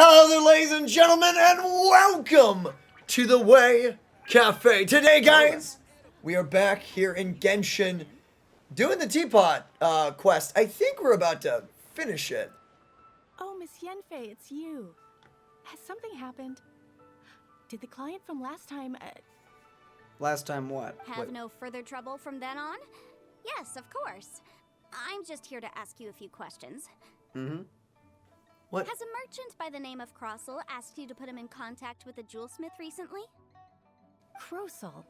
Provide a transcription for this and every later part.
Hello there, ladies and gentlemen, and welcome to the WayCafe. Today, guys, we are back here in Genshin doing the Teapot quest. I think we're about to finish it. Oh, Miss Yenfei, it's you. Has something happened? Did the client from last time... Last time what? Have no further trouble from then on? Yes, of course. I'm just here to ask you a few questions. What? Has a merchant by the name of Crossel asked you to put him in contact with a jewelsmith recently? Krosel.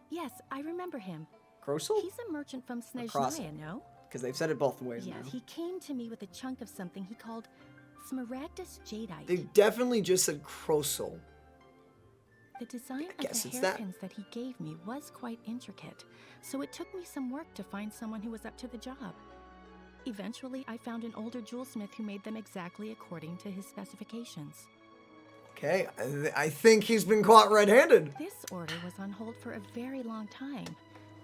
Yes, I remember him. Krosel? He's a merchant from Krosel. Snezhnaya, no? Because they've said it both ways Yes, now. he came to me with a chunk of something he called Smaragdus Jadeite. They definitely just said Krosel. The design of guess the it's that. hairpins that he gave me was quite intricate, so it took me some work to find someone who was up to the job. Eventually, I found an older jewelsmith who made them exactly according to his specifications. Okay, I think he's been caught red-handed. This order was on hold for a very long time,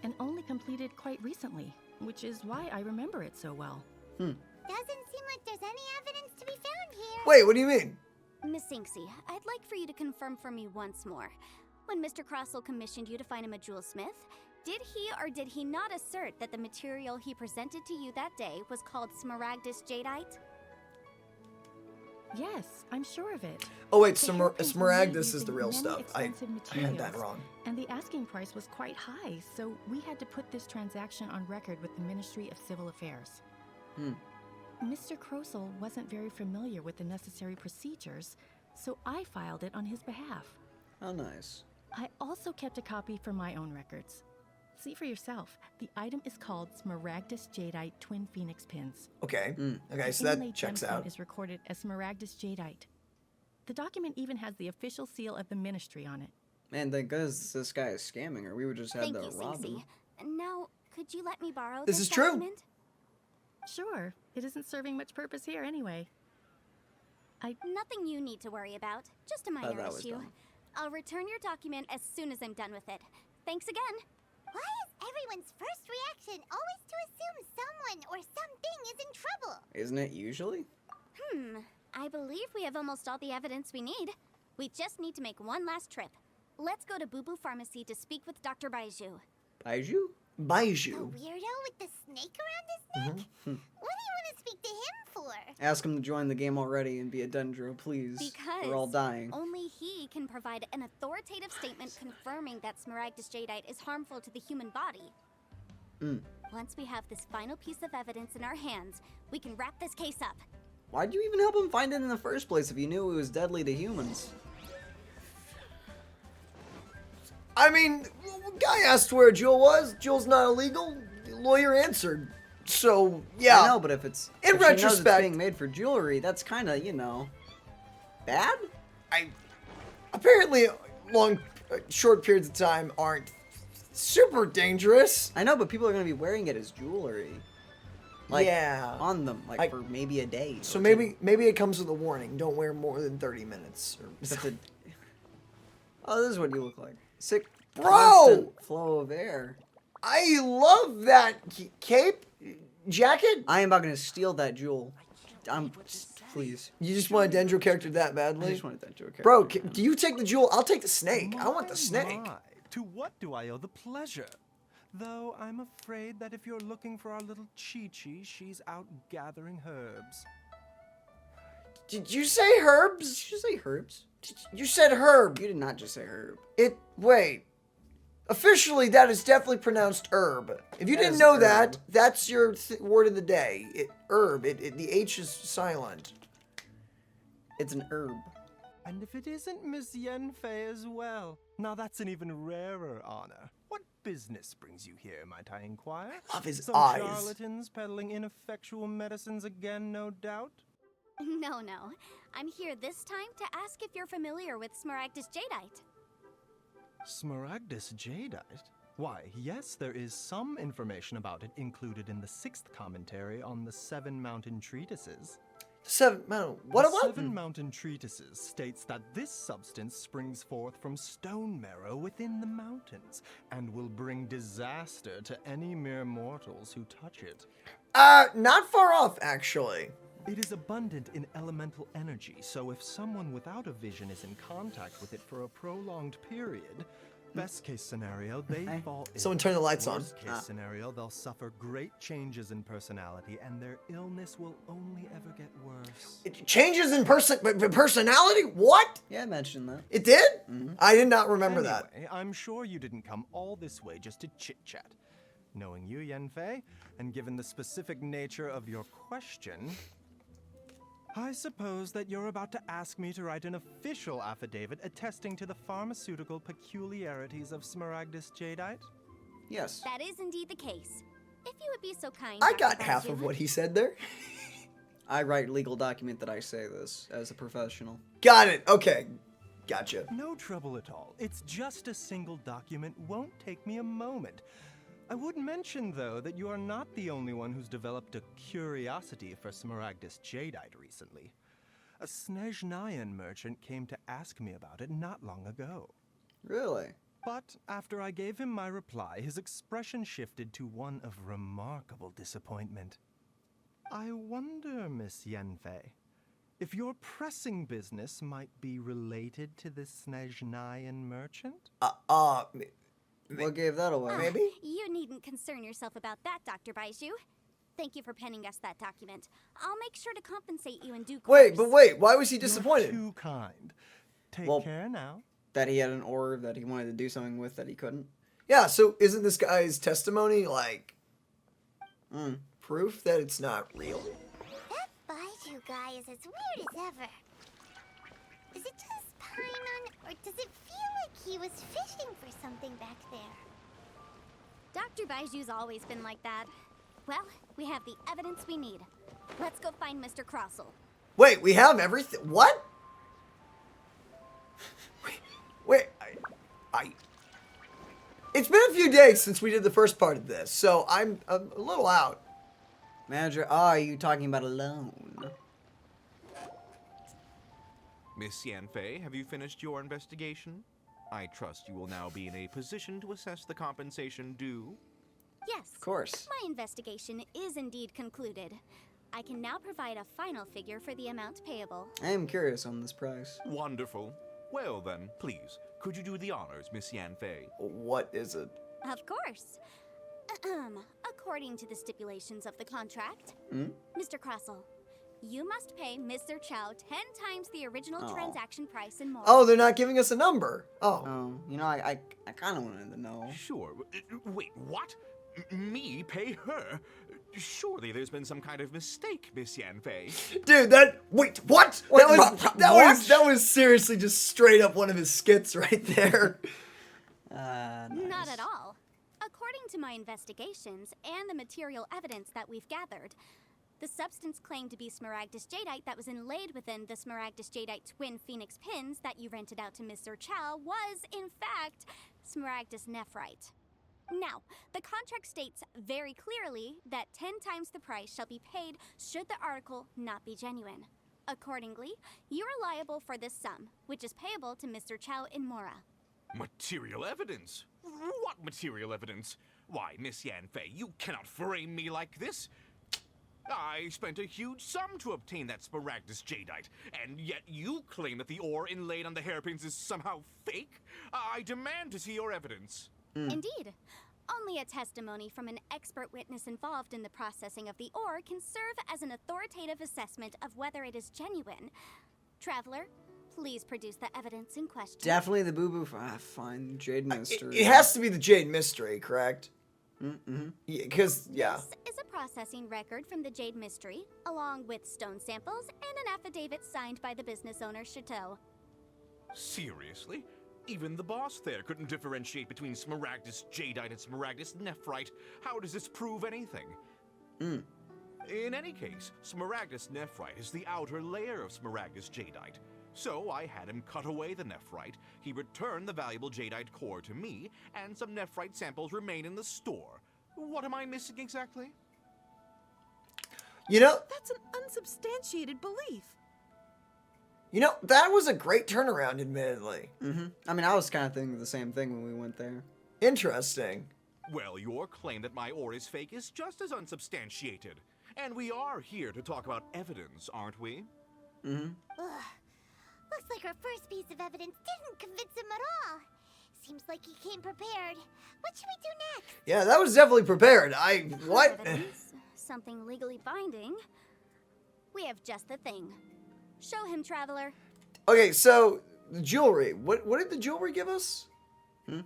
and only completed quite recently, which is why I remember it so well. Doesn't seem like there's any evidence to be found here. Wait, what do you mean? Miss Inksy, I'd like for you to confirm for me once more. When Mr. Crossel commissioned you to find him a jewelsmith, did he or did he not assert that the material he presented to you that day was called Smaragdus Jadeite? Yes, I'm sure of it. Oh wait, The hairpins were made Smaragdus is using the real many stuff. I expensive had that materials, wrong. And the asking price was quite high, so we had to put this transaction on record with the Ministry of Civil Affairs. Mr. Krosel wasn't very familiar with the necessary procedures, so I filed it on his behalf. Oh, nice. I also kept a copy for my own records. See for yourself, the item is called Smaragdus Jadeite Twin Phoenix Pins. Okay, okay, The so that inlaid checks gemstone out. is recorded as Smaragdus Jadeite. The document even has the official seal of the ministry on it. Man, thank goodness this guy is scamming her. We would just have Thank to you, rob him. Inksy. Now, could you let me borrow This this is true. document? Sure, it isn't serving much purpose here anyway. Nothing you need to worry about. Just a minor that was issue. dumb. I'll return your document as soon as I'm done with it. Thanks again. Why is everyone's first reaction always to assume someone or something is in trouble? Isn't it usually? I believe we have almost all the evidence we need. We just need to make one last trip. Let's go to Boo Boo Pharmacy to speak with Dr. Baiju. Baiju? The Baiju. weirdo with the snake around his neck? What do you want to speak to him for? Ask him to join the game already and be a Dendro, please. Because We're all dying. only he can provide an authoritative statement confirming that Smaragdus Jadeite is harmful to the human body. Once we have this final piece of evidence in our hands, we can wrap this case up. Why'd you even help him find it in the first place if you knew it was deadly to humans? I mean, guy asked where a jewel was. Jewel's not illegal. The lawyer answered. So, yeah. I know, but if it's In if she knows it's retrospect- being made for jewelry, that's kind of, bad? Apparently, short periods of time aren't super dangerous. I know, but people are gonna be wearing it as jewelry. Like, Yeah. on them, for maybe a day. So or maybe it comes with a warning. Don't wear more than 30 minutes. Or two. Oh, this is what you look like. Sick, Bro! constant flow of air. I love that cape jacket. I am about gonna steal that jewel. Please. You just want a Dendro character that I badly? just wanted that jewel. Bro, do you take the jewel? I'll take the snake. I want the snake. My, to what do I owe the pleasure? Though I'm afraid that if you're looking for our little Chi-Chi, she's out gathering herbs. Did you say herbs? Did you say herbs? You said herb. You did not just say herb. Wait. Officially, that is definitely pronounced herb. If you That didn't is know herb. that, that's your word of the day. Herb. The H is silent. It's an herb. And if it isn't Miss Yenfei as well? Now that's an even rarer honor. What business brings you here, might I inquire? Love his Some eyes. charlatans peddling ineffectual medicines again, no doubt? No. I'm here this time to ask if you're familiar with Smaragdus Jadeite. Smaragdus Jadeite? Why, yes, there is some information about it included in the 6th commentary on the 7 Mountain Treatises. What? The 7 Mountain Treatises states that this substance springs forth from stone marrow within the mountains and will bring disaster to any mere mortals who touch it. Not far off, actually. It is abundant in elemental energy, so if someone without a vision is in contact with it for a prolonged period, best case scenario, they fall ill. Someone turn the lights on. Worst case scenario, they'll suffer great changes in personality, and their illness will only ever get worse. Changes in personality? What? Yeah, I mentioned that. It did? I did not remember that. Anyway, I'm sure you didn't come all this way just to chit-chat. Knowing you, Yanfei, and given the specific nature of your question, I suppose that you're about to ask me to write an official affidavit attesting to the pharmaceutical peculiarities of Smaragdus jadeite? Yes. That is indeed the case. If you would be so kind. I Dr. got half Baiju. of what he said there. I write legal document that I say this as a professional. Got it. Okay. Gotcha. No trouble at all. It's just a single document. Won't take me a moment. I would mention, though, that you are not the only one who's developed a curiosity for Smaragdus jadeite recently. A Snezhnayan merchant came to ask me about it not long ago. Really? But after I gave him my reply, his expression shifted to one of remarkable disappointment. I wonder, Miss Yanfei, if your pressing business might be related to this Snezhnayan merchant? What gave that away? Maybe? You needn't concern yourself about that, Dr. Baiju. Thank you for penning us that document. I'll make sure to compensate you in due course. Wait, why was he disappointed? You're too kind. Take Well- care now. That he had an orb that he wanted to do something with that he couldn't? Yeah, so isn't this guy's testimony like proof that it's not real? That Baiju guy is as weird as ever. Is it just Paimon, or does it feel like he was fishing for something back there? Dr. Baiju's always been like that. Well, we have the evidence we need. Let's go find Mr. Crossell. Wait, we have everything. What? Wait, it's been a few days since we did the first part of this, so I'm a little out. Manager, are you talking about a loan? Miss Yanfei, have you finished your investigation? I trust you will now be in a position to assess the compensation due. Yes. Of course. My investigation is indeed concluded. I can now provide a final figure for the amount payable. I am curious on this price. Wonderful. Well then, please, could you do the honors, Miss Yanfei? What is it? Of course. According to the stipulations of the contract, Mr. Crossell, you must pay Mr. Chow 10 times the original transaction price and more. Oh, they're not giving us a number. Oh. Oh, you know, I kind of wanted to know. Sure. Wait, what? Me pay her? Surely there's been some kind of mistake, Miss Yanfei. Dude, wait, what? That was seriously just straight up one of his skits right there. Nice. Not at all. According to my investigations and the material evidence that we've gathered, the substance claimed to be Smaragdus jadeite that was inlaid within the Smaragdus jadeite twin phoenix pins that you rented out to Mr. Chow was, in fact, Smaragdus nephrite. Now, the contract states very clearly that 10 times the price shall be paid should the article not be genuine. Accordingly, you are liable for this sum, which is payable to Mr. Chow in Mora. Material evidence? What material evidence? Why, Miss Yanfei, you cannot frame me like this. I spent a huge sum to obtain that Smaragdus jadeite, and yet you claim that the ore inlaid on the hairpins is somehow fake? I demand to see your evidence. Indeed. Only a testimony from an expert witness involved in the processing of the ore can serve as an authoritative assessment of whether it is genuine. Traveler, please produce the evidence in question. Definitely the boo-boo. Fine, Jade Mystery. It has to be the Jade Mystery, correct? Yeah, because, yeah. This is a processing record from the Jade Mystery, along with stone samples and an affidavit signed by the business owner, Chateau. Seriously? Even the boss there couldn't differentiate between Smaragdus jadeite and Smaragdus nephrite. How does this prove anything? In any case, Smaragdus nephrite is the outer layer of Smaragdus jadeite. So I had him cut away the nephrite, he returned the valuable jadeite core to me, and some nephrite samples remain in the store. What am I missing exactly? You know, That's an unsubstantiated belief. That was a great turnaround, admittedly. I mean, I was kind of thinking the same thing when we went there. Interesting. Well, your claim that my ore is fake is just as unsubstantiated. And we are here to talk about evidence, aren't we? Ugh. Looks like our first piece of evidence didn't convince him at all. Seems like he came prepared. What should we do next? Yeah, that was definitely prepared. What? Evidence, something legally binding. We have just the thing. Show him, Traveler. Okay, so the jewelry. What did the jewelry give us?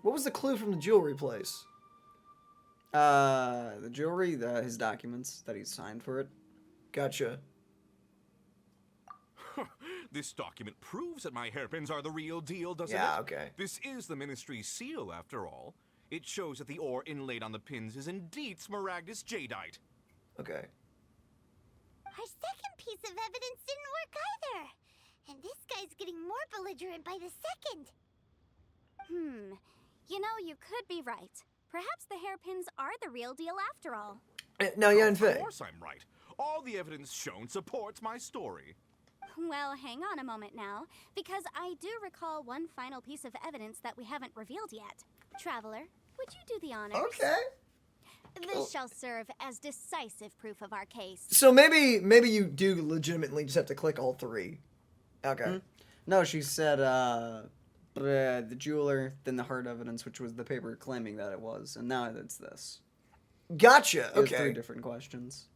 What was the clue from the jewelry place? The jewelry, his documents that he signed for it. Gotcha. This document proves that my hairpins are the real deal, doesn't it? Yeah, okay. This is the Ministry's seal, after all. It shows that the ore inlaid on the pins is indeed Smaragdus jadeite. Okay. Our second piece of evidence didn't work either. And this guy's getting more belligerent by the second. You know, you could be right. Perhaps the hairpins are the real deal after all. Now, Yan Of Fei. course I'm right. All the evidence shown supports my story. Well, hang on a moment now, because I do recall one final piece of evidence that we haven't revealed yet. Traveler, would you do the honors? Okay. This shall serve as decisive proof of our case. So maybe you do legitimately just have to click all three. Okay. No, she said the jeweler, then the hard evidence, which was the paper claiming that it was, and now it's this. Gotcha. It was Okay. 3 different questions.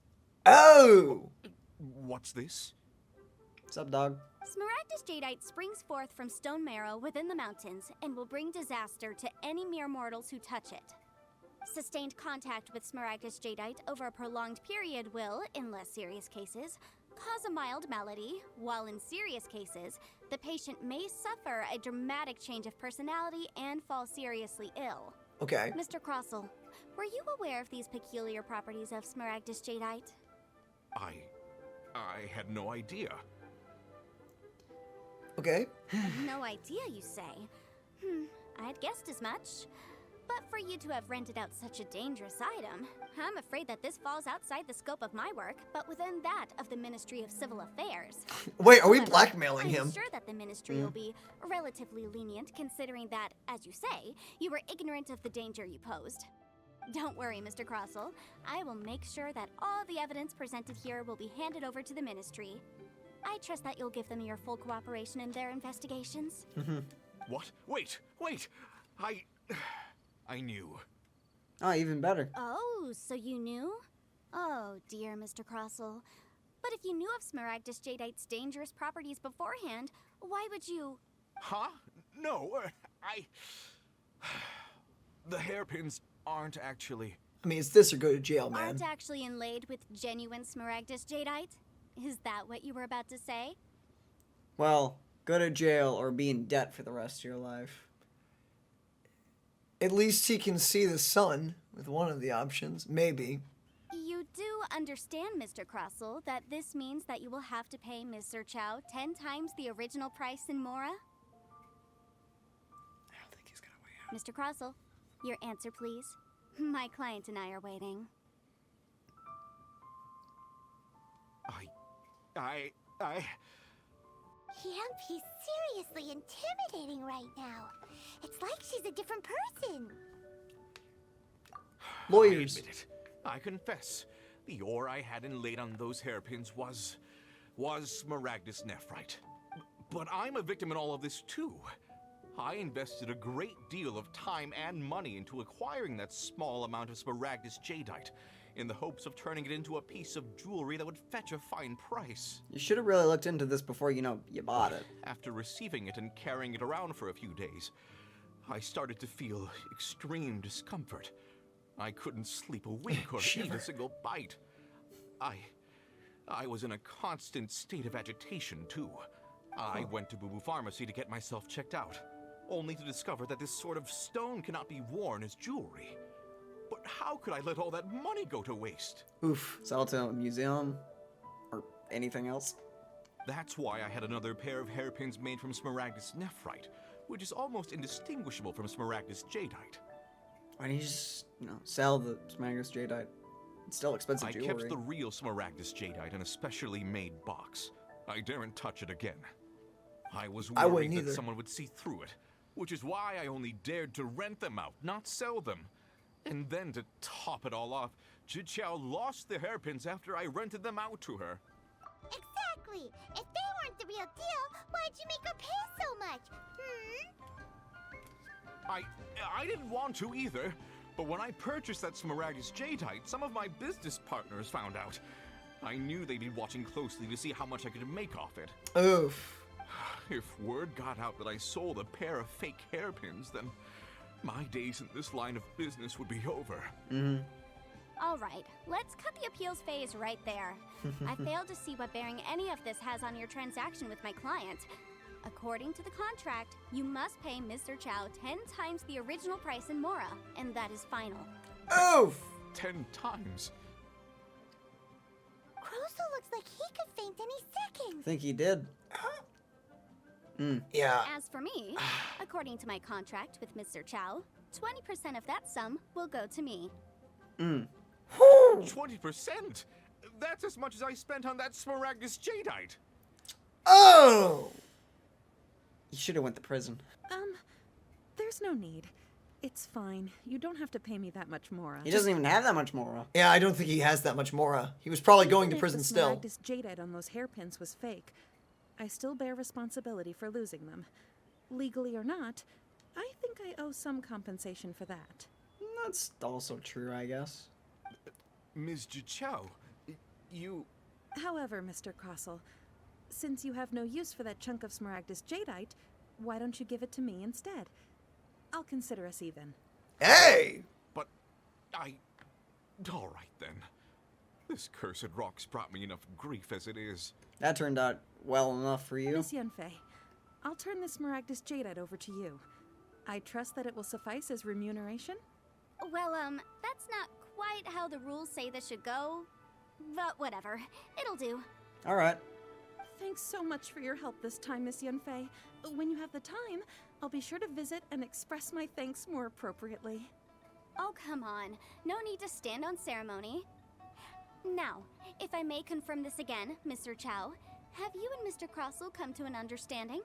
Oh. What's this? What's up, dog? Smaragdus jadeite springs forth from stone marrow within the mountains and will bring disaster to any mere mortals who touch it. Sustained contact with Smaragdus jadeite over a prolonged period will, in less serious cases, cause a mild malady, while in serious cases, the patient may suffer a dramatic change of personality and fall seriously ill. Okay. Mr. Crossell, were you aware of these peculiar properties of Smaragdus jadeite? I had no idea. Okay. No idea, you say? I'd guessed as much. But for you to have rented out such a dangerous item, I'm afraid that this falls outside the scope of my work, but within that of the Ministry of Civil Affairs. Wait, are we However, blackmailing I'm him? sure that the Ministry will be relatively lenient, considering that, as you say, you were ignorant of the danger you posed. Don't worry, Mr. Crossell. I will make sure that all the evidence presented here will be handed over to the Ministry. I trust that you'll give them your full cooperation in their investigations. What? Wait! I knew. Oh, even better. Oh, so you knew? Oh, dear Mr. Crossell. But if you knew of Smaragdus jadeite's dangerous properties beforehand, why would you... Huh? No, The hairpins aren't actually... I mean, it's this or go to jail, man. aren't actually inlaid with genuine Smaragdus jadeite? Is that what you were about to say? Well, go to jail or be in debt for the rest of your life. At least he can see the sun with one of the options. Maybe. You do understand, Mr. Crossell, that this means that you will have to pay Ms. Chow 10 times the original price in Mora? I don't think he's gonna wait out. Mr. Crossell, your answer, please. My client and I are waiting. Yep, he's seriously intimidating right now. It's like she's a different person. Lawyers. I admit it. I confess. The ore I had inlaid on those hairpins was Smaragdus nephrite. But I'm a victim in all of this too. I invested a great deal of time and money into acquiring that small amount of Smaragdus jadeite, in the hopes of turning it into a piece of jewelry that would fetch a fine price. You should have really looked into this before, you bought it. After receiving it and carrying it around for a few days, I started to feel extreme discomfort. I couldn't sleep a wink or eat a single bite. I was in a constant state of agitation, too. I went to Boo Boo Pharmacy to get myself checked out, only to discover that this sort of stone cannot be worn as jewelry. But how could I let all that money go to waste? Oof. Sell it to a museum or anything else. That's why I had another pair of hairpins made from Smaragdus nephrite, which is almost indistinguishable from Smaragdus jadeite. Why don't you just, sell the Smaragdus jadeite? It's still expensive I jewelry. kept the real Smaragdus jadeite in a specially made box. I daren't touch it again. I was I worried wouldn't that either. someone would see through it, which is why I only dared to rent them out, not sell them. And then to top it all off, Jiqiao lost the hairpins after I rented them out to her. Exactly. If they weren't the real deal, why'd you make her pay so much? I didn't want to either, but when I purchased that Smaragdus Jadeite, some of my business partners found out. I knew they'd be watching closely to see how much I could make off it. Oof. If word got out that I sold a pair of fake hairpins, then my days in this line of business would be over. All right, let's cut the appeals phase right there. I failed to see what bearing any of this has on your transaction with my client. According to the contract, you must pay Mr. Chow 10 times the original price in Mora, and that is final. Oof. 10 times. Crosel looks like he could faint any second. I think he did. Yeah. As for me, according to my contract with Mr. Chow, 20% of that sum will go to me. 20%? That's as much as I spent on that Smaragdus Jadeite. Oh. He should have went to prison. There's no need. It's fine. You don't have to pay me that much more. He doesn't even have that much more. Yeah, I don't think he has that much Mora. He was probably going to Even if prison the still. Smaragdus jadeite on those hairpins was fake, I still bear responsibility for losing them. Legally or not, I think I owe some compensation for that. That's also true, I guess. Ms. Jiqiao, you... However, Mr. Crossell, since you have no use for that chunk of Smaragdus jadeite, why don't you give it to me instead? I'll consider us even. Hey. But all right then. This cursed rock's brought me enough grief as it is. That turned out well enough for you. Miss Yunfei, I'll turn the Smaragdus jadeite over to you. I trust that it will suffice as remuneration? Well, that's not quite how the rules say this should go, but whatever. It'll do. All right. Thanks so much for your help this time, Miss Yunfei. When you have the time, I'll be sure to visit and express my thanks more appropriately. Oh, come on. No need to stand on ceremony. Now, if I may confirm this again, Mr. Chow, have you and Mr. Crossell come to an understanding?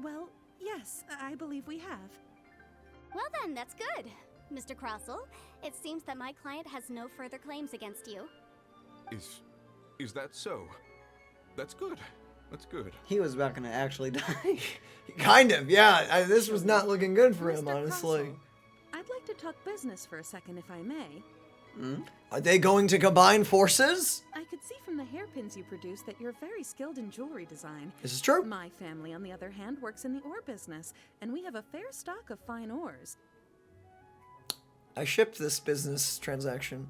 Well, yes, I believe we have. Well then, that's good. Mr. Crossell, it seems that my client has no further claims against you. Is that so? That's good. That's good. He was about gonna actually die. Kind of, yeah. This was not looking good for him, Mr. honestly. Crossell, I'd like to talk business for a second, if I may. Are they going to combine forces? I could see from the hairpins you produced that you're very skilled in jewelry design. This is true. My family, on the other hand, works in the ore business, and we have a fair stock of fine ores. I shipped this business transaction.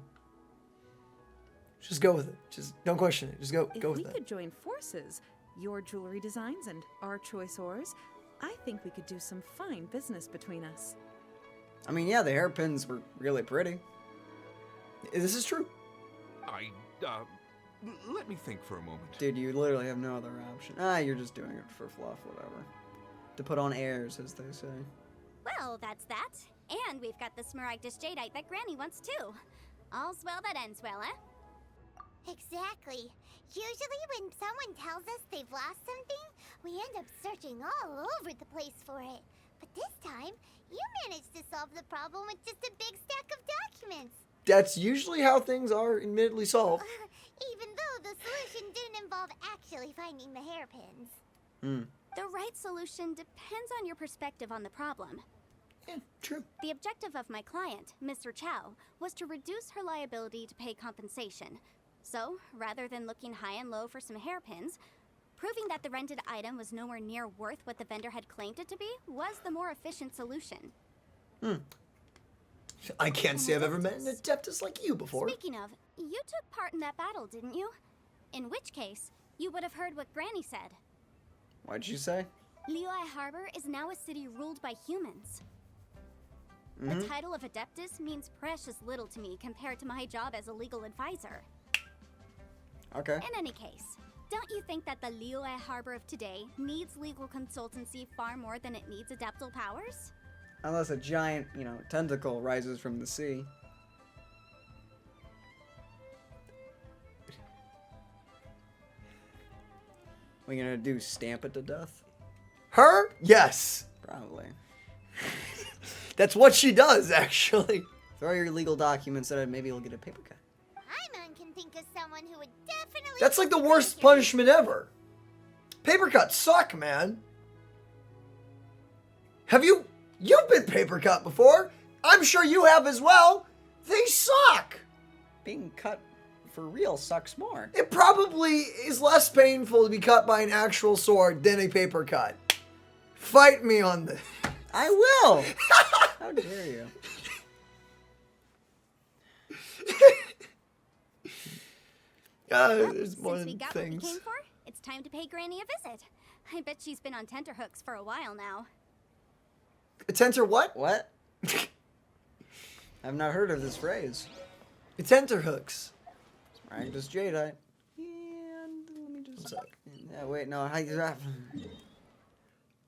Just go with it. Just don't question it. Just go If with we it. could join forces, your jewelry designs and our choice ores, I think we could do some fine business between us. I mean, yeah, the hairpins were really pretty. This is true. Let me think for a moment. Dude, you literally have no other option. You're just doing it for fluff, whatever. To put on airs, as they say. Well, that's that. And we've got the Smaragdus Jadeite that Granny wants too. All's well that ends well, eh? Exactly. Usually when someone tells us they've lost something, we end up searching all over the place for it. But this time, you managed to solve the problem with just a big stack of documents. That's usually how things are admittedly solved. Even though the solution didn't involve actually finding the hairpins. The right solution depends on your perspective on the problem. Yeah, true. The objective of my client, Mr. Chow, was to reduce her liability to pay compensation. So, rather than looking high and low for some hairpins, proving that the rented item was nowhere near worth what the vendor had claimed it to be was the more efficient solution. I can't say I've ever met an adeptus like you before. Speaking of, you took part in that battle, didn't you? In which case, you would have heard what Granny said. What'd you say? Liyue Harbor is now a city ruled by humans. The title of Adeptus means precious little to me compared to my job as a legal advisor. Okay. In any case, don't you think that the Liyue Harbor of today needs legal consultancy far more than it needs adeptal powers? Unless a giant, tentacle rises from the sea. We gonna do stamp it to death? Her? Yes. Probably. That's what she does, actually. Throw your legal documents at it, maybe you'll get a paper cut. Paimon can think of someone who would definitely... That's like the use worst paper. punishment ever. Paper cuts suck, man. You've been paper cut before? I'm sure you have as well. They suck. Being cut for real sucks more. It probably is less painful to be cut by an actual sword than a paper cut. Fight me on this. I will. How dare you? There's more Since we than got what we things. came for, it's time to pay Granny a visit. I bet she's been on tenterhooks for a while now. A tenter what? What? I've not heard of this phrase. A tenterhooks. Smaragdus jadeite. And let me just. What's up? Yeah, wait, no.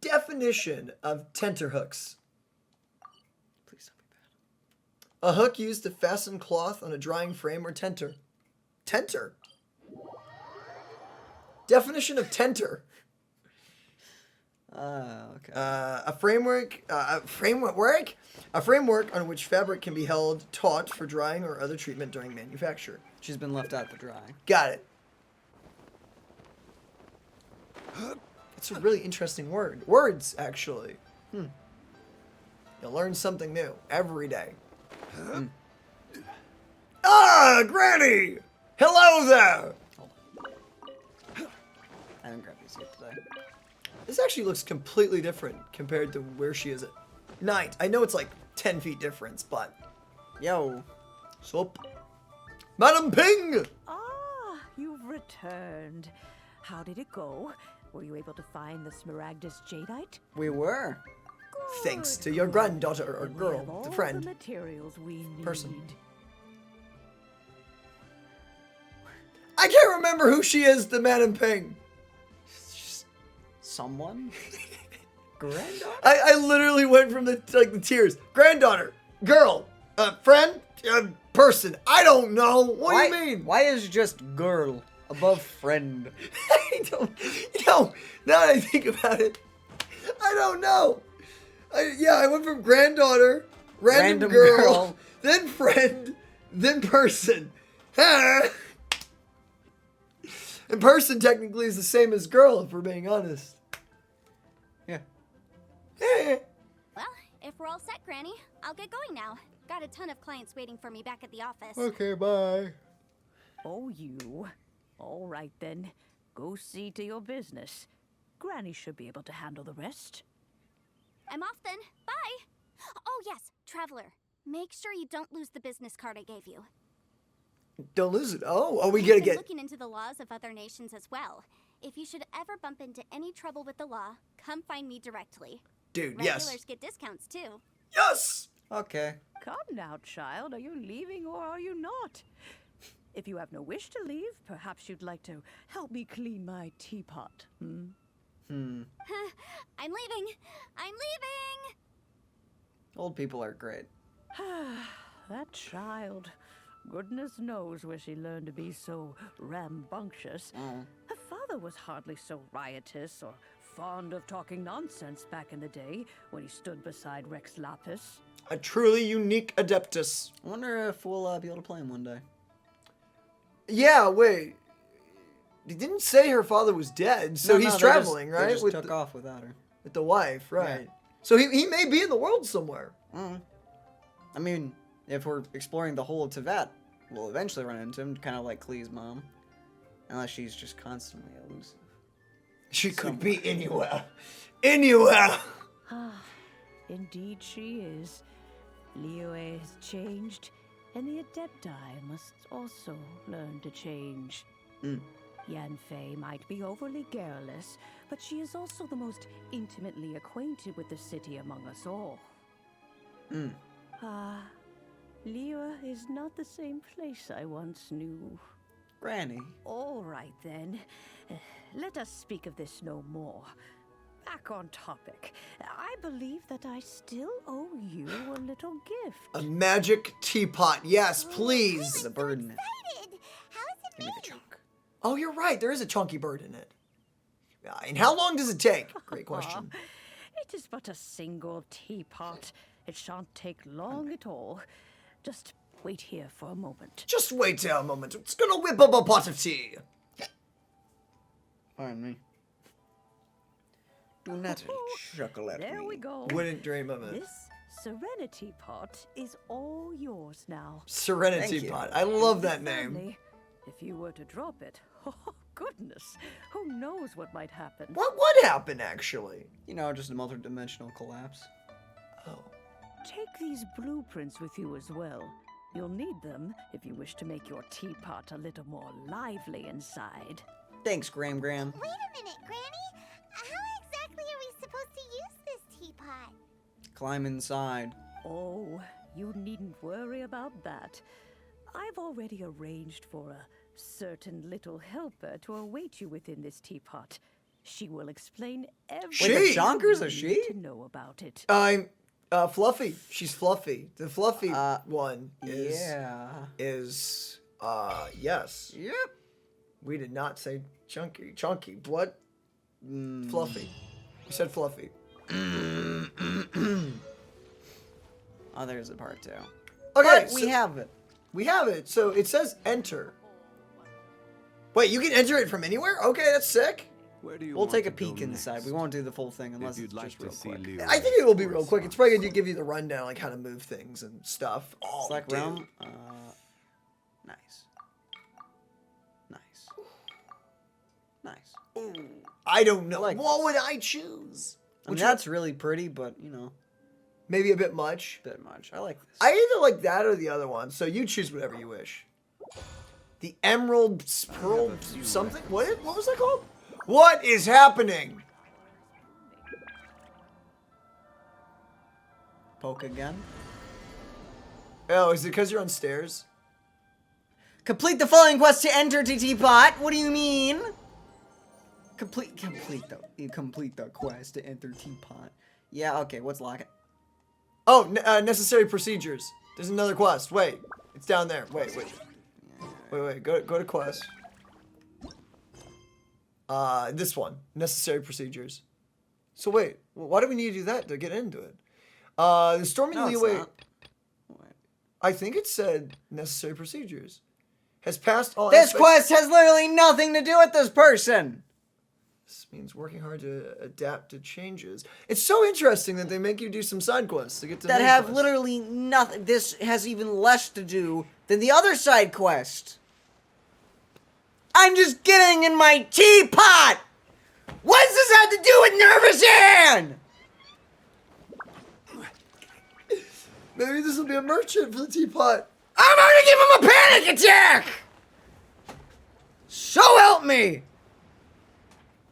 Definition of tenterhooks. Please don't be bad. A hook used to fasten cloth on a drying frame or tenter. Tenter? Definition of tenter. Okay. A framework on which fabric can be held taut for drying or other treatment during manufacture. She's been left out to dry. Got it. It's a really interesting word. Words, actually. You learn something new every day. Ah, Granny! Hello there! I haven't grabbed these yet today. This actually looks completely different compared to where she is at night. I know it's like 10 feet difference, but... Yo. Sup? Madam Ping! Ah, you've returned. How did it go? Were you able to find the Smaragdus jadeite? We were. Thanks to your granddaughter or Then we girl, have all the friend. the materials we need. Person. I can't remember who she is, the Madam Ping. Someone? Granddaughter? I literally went from the tears. Granddaughter, girl, friend, person. I don't know. What do you mean? Why is just girl above friend? I don't. Now that I think about it, I don't know. I went from granddaughter, random girl, then friend, then person. And person technically is the same as girl, if we're being honest. Yeah. Well, if we're all set, Granny, I'll get going now. Got a ton of clients waiting for me back at the office. Okay, bye. Oh, you. All right, then. Go see to your business. Granny should be able to handle the rest. I'm off then. Bye. Oh, yes, Traveler. Make sure you don't lose the business card I gave you. Don't lose it. Oh, we gotta I've been get. looking into the laws of other nations as well. If you should ever bump into any trouble with the law, come find me directly. Dude, Regulars yes. get discounts too. Yes! Okay. Come now, child. Are you leaving or are you not? If you have no wish to leave, perhaps you'd like to help me clean my teapot. I'm leaving. I'm leaving. Old people are great. That child. Goodness knows where she learned to be so rambunctious. Her father was hardly so riotous or fond of talking nonsense back in the day when he stood beside Rex Lapis. A truly unique adeptus. I wonder if we'll be able to play him one day. Yeah, wait. He didn't say her father was dead, so he's traveling, right? They just with took off without her. With the wife, right. Yeah. So he may be in the world somewhere. I mean, if we're exploring the whole of Tevat, we'll eventually run into him, kind of like Klee's mom. Unless she's just constantly elusive. She could be anywhere. Anywhere! Indeed she is. Liyue has changed, and the Adepti must also learn to change. Yanfei might be overly garrulous, but she is also the most intimately acquainted with the city among us all. Liyue is not the same place I once knew. Granny. All right, then. Let us speak of this no more. Back on topic. I believe that I still owe you a little gift. A magic teapot. Yes, please. There's a bird in it. Excited. How is it Give me the made? chunk. Oh, you're right. There is a chunky bird in it. And how long does it take? Great question. It is but a single teapot. It shan't take long at all. Just wait here for a moment. Just wait a moment. It's gonna whip up a pot of tea. Pardon me. Do not chuckle at There me. we go. Wouldn't dream of it. This Serenity Pot is all yours now. Serenity Thank you. Pot. I love that name. Family, if you were to drop it, oh goodness, who knows what might happen. What would happen, actually? You know, just a multi-dimensional collapse. Oh. Take these blueprints with you as well. You'll need them if you wish to make your teapot a little more lively inside. Thanks, Graham. Wait a minute, Granny. How exactly are we supposed to use this teapot? Climb inside. Oh, you needn't worry about that. I've already arranged for a certain little helper to await you within this teapot. She will explain everything Wait, the Jonkers, you is need she? to know about it. I'm Fluffy. She's Fluffy. The Fluffy one is yes. Yep. We did not say chunky. Chunky. What? Fluffy. We said Fluffy. Oh, there's a part too. Okay, But we have it. We have it. So it says enter. Wait, you can enter it from anywhere? Okay, that's sick. Where do you We'll want take a to go peek inside. next? We won't do the full thing unless If you'd it's like just to real see quick. Leo I think it will be real quick. It's probably going to give you the rundown, like how to move things and stuff. Oh, Select dude. realm. Nice. Nice. Nice. I don't know. like What this. would I choose? I mean, that's really pretty, but, you know, Maybe a bit much. a bit much. I like this. I either like that or the other one, so you choose whatever you wish. The Emerald Pearl something? What was that called? What is happening? Poke again. Oh, is it because you're on stairs? Complete the following quest to enter to Teapot. What do you mean? Complete the quest to enter Teapot. Yeah, okay, what's locking? Oh, necessary procedures. There's another quest. Wait, it's down there. Wait. Go to quest. This one. Necessary procedures. So wait, why do we need to do that to get into it? The storming No, it's leeway. not. I think it said necessary procedures. Has passed all. This aspects- quest has literally nothing to do with this person. This means working hard to adapt to changes. It's so interesting that they make you do some side quests to get to the That main have quest. literally nothing. This has even less to do than the other side quest. I'm just getting in my teapot. What does this have to do with Nervous Ann? Maybe this will be a merchant for the teapot. I'm gonna give him a panic attack. So help me.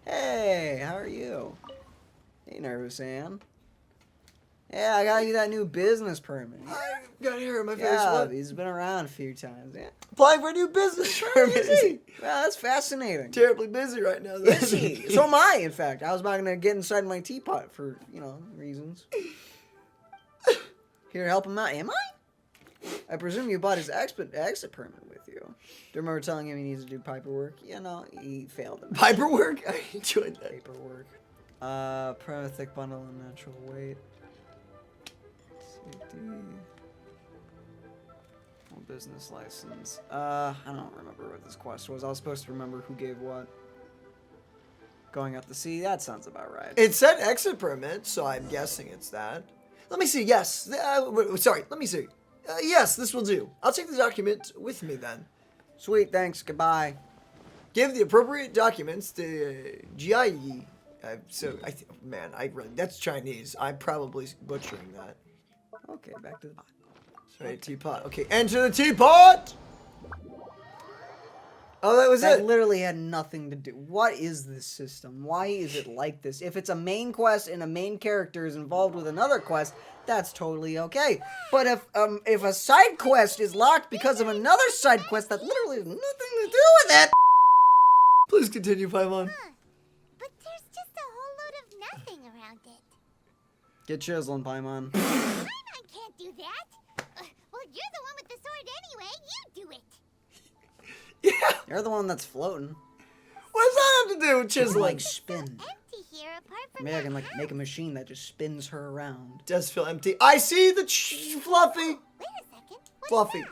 Hey, how are you? Hey, Nervous Ann. Yeah, I got you that new business permit. I got hair in my face. Yeah, What? he's been around a few times. Yeah. Applying for a new business permit. Is he? Well, that's fascinating. Terribly busy right now. Is he? So am I, in fact. I was about to get inside my teapot for, reasons. Here, help him out. Am I? I presume you bought his exit permit with you. Do you remember telling him he needs to do paperwork? Yeah, no, he failed him. Paperwork? I enjoyed that. Paperwork. Prime thick bundle and natural weight. Safety. Business license. I don't remember what this quest was. I was supposed to remember who gave what. Going up the sea, that sounds about right. It said exit permit, so I'm guessing it's that. Let me see. Yes. Sorry. Let me see. Yes, this will do. I'll take the document with me then. Sweet, thanks. Goodbye. Give the appropriate documents to GIE. That's Chinese. I'm probably butchering that. Okay, back to the bot. Sorry, teapot. Okay, enter the teapot! Oh, that was That it. literally had nothing to do. What is this system? Why is it like this? If it's a main quest and a main character is involved with another quest, that's totally okay. But if a side quest is locked because of another side quest that literally has nothing to do with it. Please continue, Paimon. But there's just a whole load of nothing around it. Get chiseling, Paimon. I can't do that. Well, you're the one with the sword anyway. You do it. Yeah. You're the one that's floating. What does that have to do with chiseling? Like spin. Empty here apart from Maybe I that can make a house. machine that just spins her around. Does feel empty. I see the Fluffy. Wait a second. Fluffy.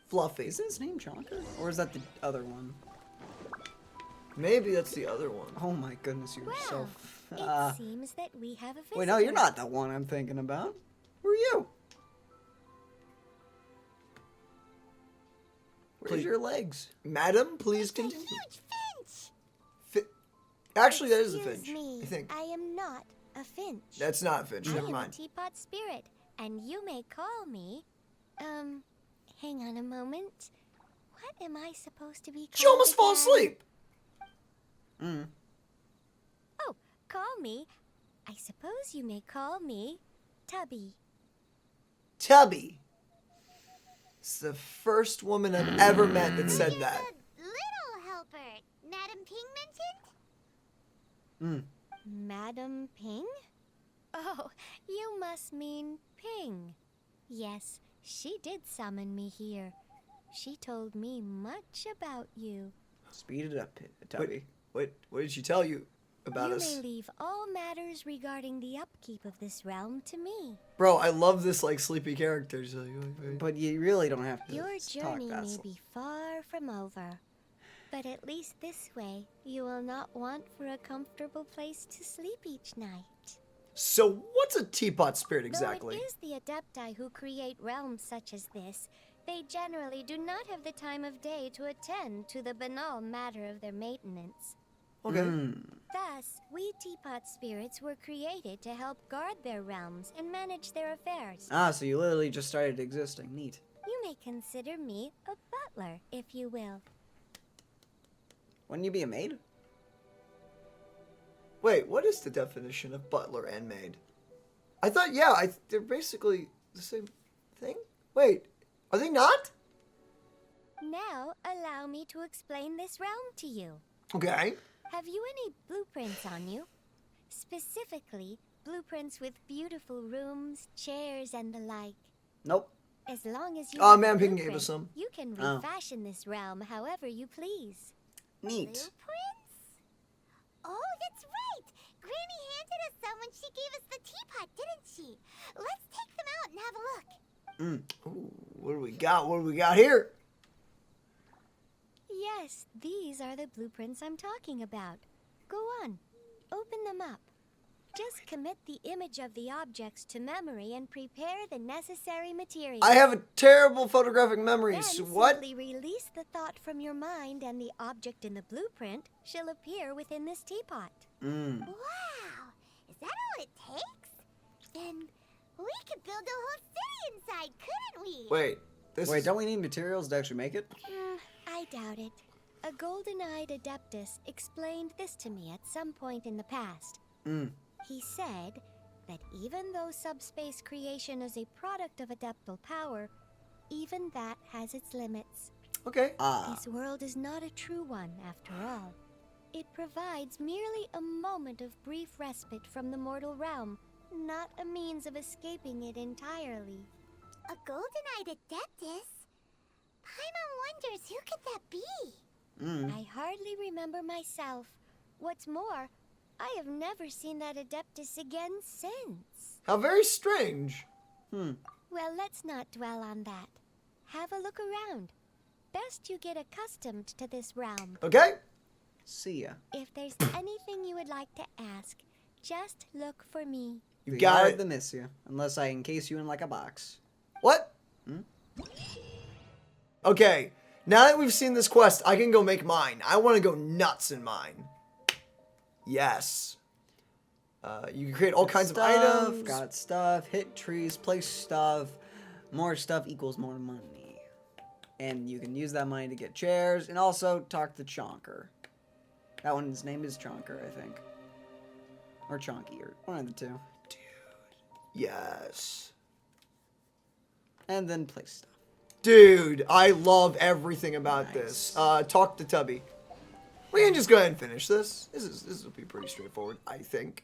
Fluffy. Isn't his name Chonker? Or is that the other one? Maybe that's the other one. Oh my goodness, you're so... It seems that we have a visitor. Wait, no, you're not the one I'm thinking about. Who are you? Where's Please. your legs? Madam, please continue. Huge finch! Actually, that is a Excuse finch. me, I think. I am not a finch. That's not a finch. I Never am mind. a Teapot spirit, and you may call me... hang on a moment. What am I supposed to be called She almost fell again? asleep. Oh, call me. I suppose you may call me Tubby. Tubby. It's the first woman I've ever met that said that. The little helper, Madam Ping mentioned? Madam Ping? Oh, you must mean Ping. Yes, she did summon me here. She told me much about you. Speed it up, Tubby. What did she tell you about You us? may leave all matters regarding the upkeep of this realm to me. Bro, I love this like sleepy character. She's like, But you really don't have to Your talk journey that may slow. be far from over. But at least this way, you will not want for a comfortable place to sleep each night. So what's a teapot spirit exactly? Though it is the Adepti who create realms such as this, they generally do not have the time of day to attend to the banal matter of their maintenance. Okay. Thus, we Teapot spirits were created to help guard their realms and manage their affairs. Ah, so you literally just started existing. Neat. You may consider me a butler, if you will. Wouldn't you be a maid? Wait, what is the definition of butler and maid? I thought, they're basically the same thing? Wait, are they not? Now, allow me to explain this realm to you. Okay. Have you any blueprints on you? Specifically, blueprints with beautiful rooms, chairs, and the like. Nope. As long as you Oh, have a Ma'am Ping gave blueprint, us some. you can Oh. refashion this realm however you please. Neat. Blueprints? Oh, that's right! Granny handed us some when she gave us the teapot, didn't she? Let's take them out and have a look. Ooh, what do we got? What do we got here? Yes, these are the blueprints I'm talking about. Go on, open them up. Just commit the image of the objects to memory and prepare the necessary materials. I have a terrible photographic memory. Then So what? simply release the thought from your mind and the object in the blueprint shall appear within this teapot. Wow! Is that all it takes? Then we could build a whole city inside, couldn't we? Wait, this Wait, is... don't we need materials to actually make it? I doubt it. A golden-eyed Adeptus explained this to me at some point in the past. He said that even though subspace creation is a product of adeptal power, even that has its limits. Okay. This world is not a true one, after all. It provides merely a moment of brief respite from the mortal realm, not a means of escaping it entirely. A golden-eyed adeptus? Paimon wonders who could that be? I hardly remember myself. What's more, I have never seen that Adeptus again since. How very strange. Well, let's not dwell on that. Have a look around. Best you get accustomed to this realm. Okay. See ya. If there's anything you would like to ask, just look for me. You Be got hard it. to miss you, unless I encase you in like a box. What? Okay. Now that we've seen this quest, I can go make mine. I want to go nuts in mine. Yes. You can create all kinds of items. Got stuff, hit trees, place stuff. More stuff equals more money. And you can use that money to get chairs and also talk to Chonker. That one's name is Chonker, I think. Or Chonky, or one of the two. Yes. And then place stuff. Dude, I love everything about this. Talk to Tubby. We can just go ahead and finish this. This will be pretty straightforward, I think.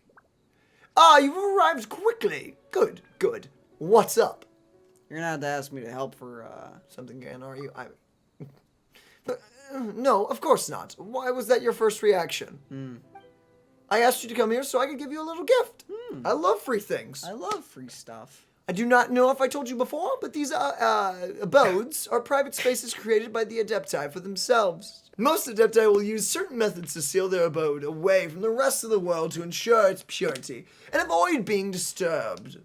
You've arrived quickly. Good, good. What's up? You're gonna have to ask me to help for, Something again, are you? No, of course not. Why was that your first reaction? I asked you to come here so I could give you a little gift. I love free things. I love free stuff. I do not know if I told you before, but these abodes are private spaces created by the Adepti for themselves. Most Adepti will use certain methods to seal their abode away from the rest of the world to ensure its purity and avoid being disturbed.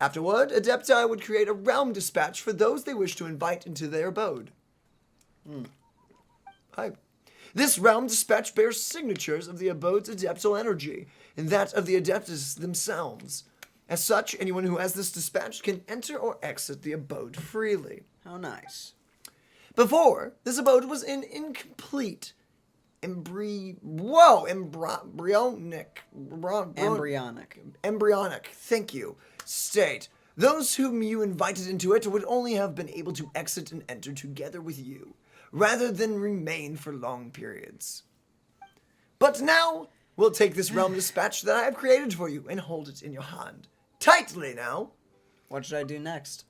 Afterward, Adepti would create a realm dispatch for those they wish to invite into their abode. This realm dispatch bears signatures of the abode's adeptal energy and that of the adeptus themselves. As such, anyone who has this dispatch can enter or exit the abode freely. How nice. Before, this abode was in incomplete, embryonic, thank you, state. Those whom you invited into it would only have been able to exit and enter together with you, rather than remain for long periods. But now, we'll take this realm dispatch that I have created for you and hold it in your hand. Tightly now. What should I do next?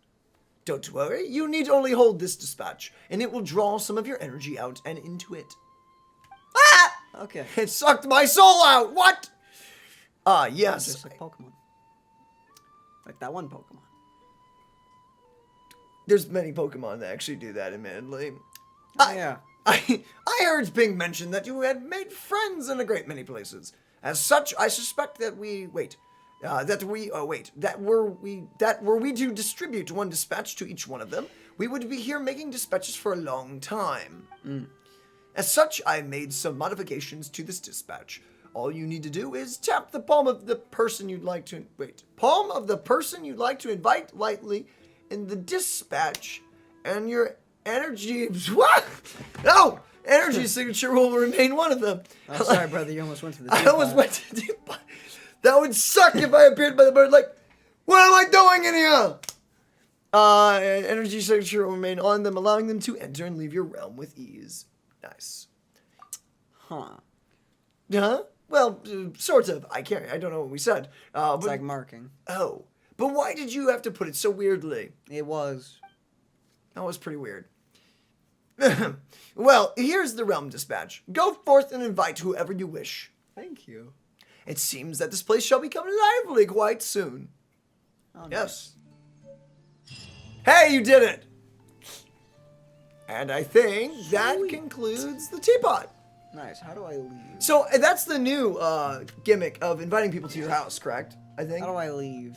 Don't worry, you need only hold this dispatch, and it will draw some of your energy out and into it. Ah! Okay. It sucked my soul out! What? Yes. Just like Pokemon. Like that one Pokemon. There's many Pokemon that actually do that, admittedly. Yeah. I heard it being mentioned that you had made friends in a great many places. As such, I suspect that were we to distribute one dispatch to each one of them, we would be here making dispatches for a long time. As such, I made some modifications to this dispatch. All you need to do is tap the palm of the person you'd like to invite lightly in the dispatch, and your energy energy signature will remain one of them. I'm sorry, brother. You almost went to the I almost went to the Teapot. That would suck if I appeared by the bird like, what am I doing in here? Energy signature will remain on them, allowing them to enter and leave your realm with ease. Nice. Huh. Well, sort of. I don't know what we said. It's like marking. Oh. But why did you have to put it so weirdly? It was. That was pretty weird. Well, here's the realm dispatch. Go forth and invite whoever you wish. Thank you. It seems that this place shall become lively quite soon. Oh, yes. Hey, you did it! And I think that concludes the Teapot. Nice. How do I leave? So that's the new gimmick of inviting people to your house, correct? I think. How do I leave?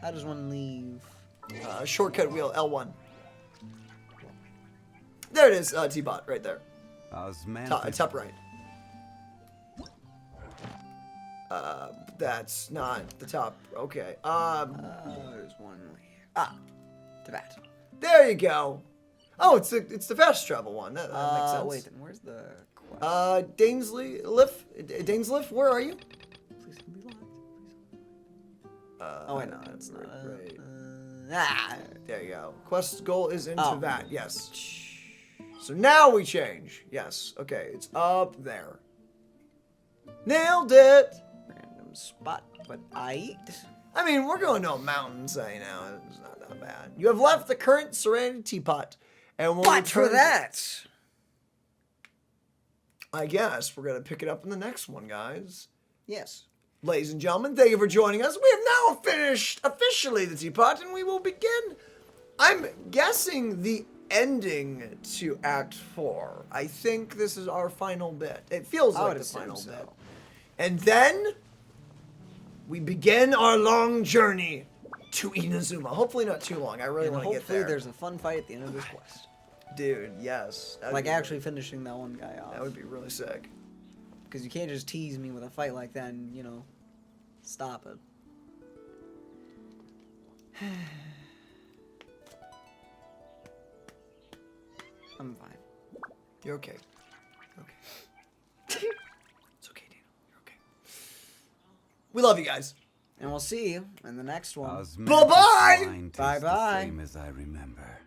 How does one leave? Shortcut wheel L1. There it is, Teapot, right there. Top right. That's not the top. Okay. There's one here. To that. There you go. Oh, it's the fast travel one. That makes sense. Wait, then where's the quest? Dainsliff, where are you? Please be locked. Oh wait, no, that's not right. There you go. Quest goal is into that. Yes. So now we change. Yes. Okay, it's up there. Nailed it. Random spot, but I mean, we're going to a mountain, so you know it's not that bad. You have left the current Serenitea Teapot, and we'll But for that, I guess we're gonna pick it up in the next one, guys. yes. Ladies and gentlemen, thank you for joining us. We have now finished officially the Teapot, and we will begin, I'm guessing, the ending to Act 4. I think this is our final bit. It feels like the final bit. And then we begin our long journey to Inazuma. Hopefully not too long. I really want to get there. Hopefully there's a fun fight at the end of this quest. Dude, yes. Like actually finishing that one guy off. That would be really sick. Because you can't just tease me with a fight like that and, you know, stop it. I'm fine. You're okay. Okay. It's okay, Daniel. You're okay. We love you guys. And we'll see you in the next one. Bye-bye! Bye-bye. Same as I remember.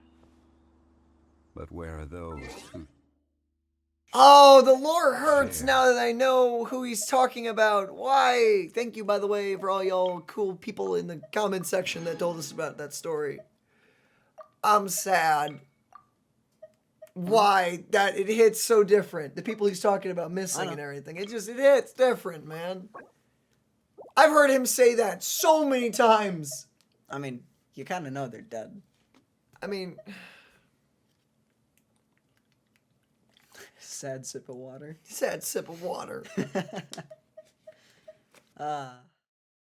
But where are those who... Oh, the lore hurts now that I know who he's talking about. Why? Thank you, by the way, for all y'all cool people in the comment section that told us about that story. I'm sad. Why? That it hits so different. The people he's talking about missing and everything. It hits different, man. I've heard him say that so many times. I mean, you kind of know they're dead. I mean, sad sip of water. Sad sip of water.